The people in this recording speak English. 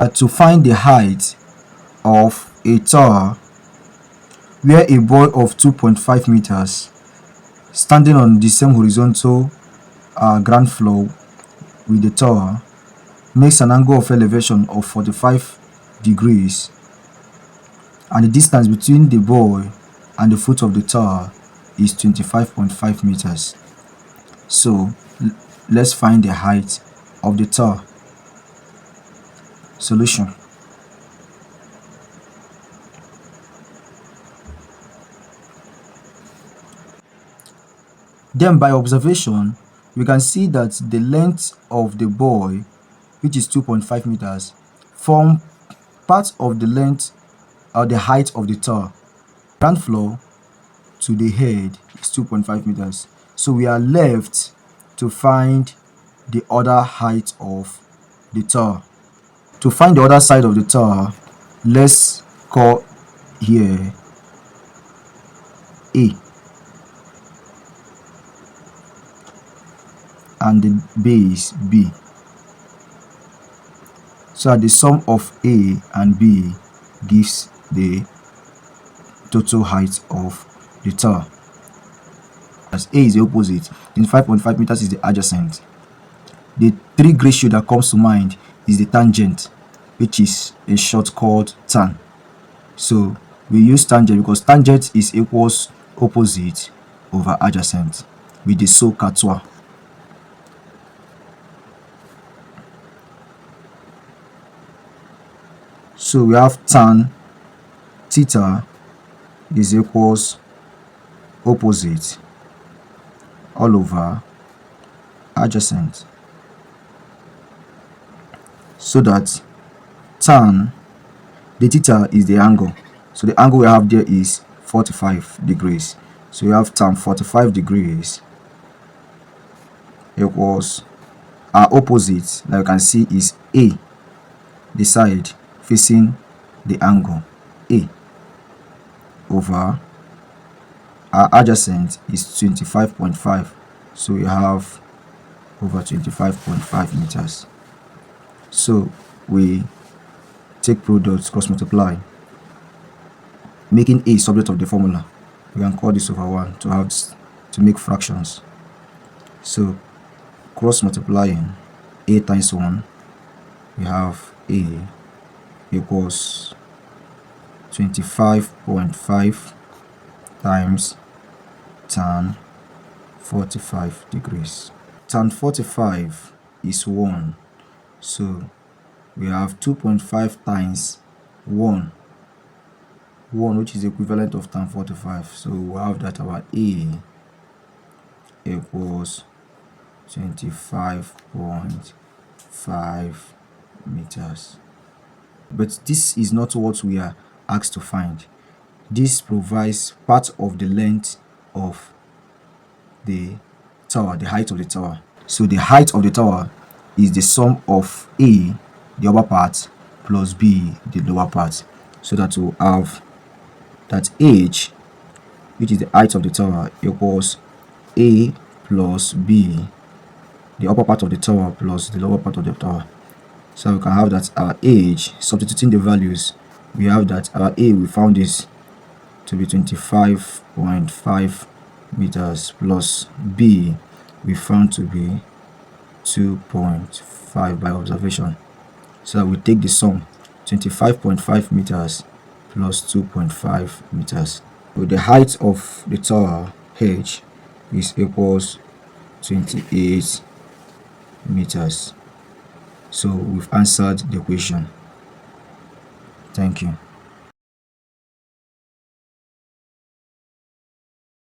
To find the height of a tower where a boy of 2.5 meters standing on the same horizontal ground floor with the tower makes an angle of elevation of 45 degrees, and the distance between the boy and the foot of the tower is 25.5 meters. So let's find the height of the tower. Solution. Then by observation, we can see that the length of the boy, which is 2.5 meters, form part of the length or the height of the tower. Ground floor to the head is 2.5 meters. So we are left to find the other height of the tower. To find the other side of the tower, let's call here A and the base B. So the sum of A and B gives the total height of the tower. As A is the opposite, 25.5 meters is the adjacent. The trig ratio that comes to mind is the tangent, which is a short called tan. So we use tangent because tangent is equals opposite over adjacent with the SOHCAHTOA. So we have tan theta is equals opposite all over adjacent, so that tan, the theta is the angle, so the angle we have there is 45 degrees. So we have tan 45 degrees equals our opposite, like you can see, is A, the side facing the angle A, over our adjacent is 25.5. So we have over 25.5 meters. So we take products, cross multiply, making A subject of the formula. We can call this over 1 to make fractions. So cross multiplying A times 1, we have A equals 25.5 times tan 45 degrees. Tan 45 is 1. So we have 2.5 times 1, which is equivalent of tan 45. So we have that our A equals 25.5 meters. But this is not what we are asked to find. This provides part of the length of the tower, the height of the tower. So the height of the tower is the sum of A, the upper part, plus B, the lower part. So that we'll have that H, which is the height of the tower, equals A plus B, the upper part of the tower plus the lower part of the tower. So we can have that our H, substituting the values, we have that our A, we found this to be 25.5 meters, plus B, we found to be 2.5 by observation. So we take the sum, 25.5 meters plus 2.5 meters. So the height of the tower H is equals 28 meters. So we've answered the question. Thank you.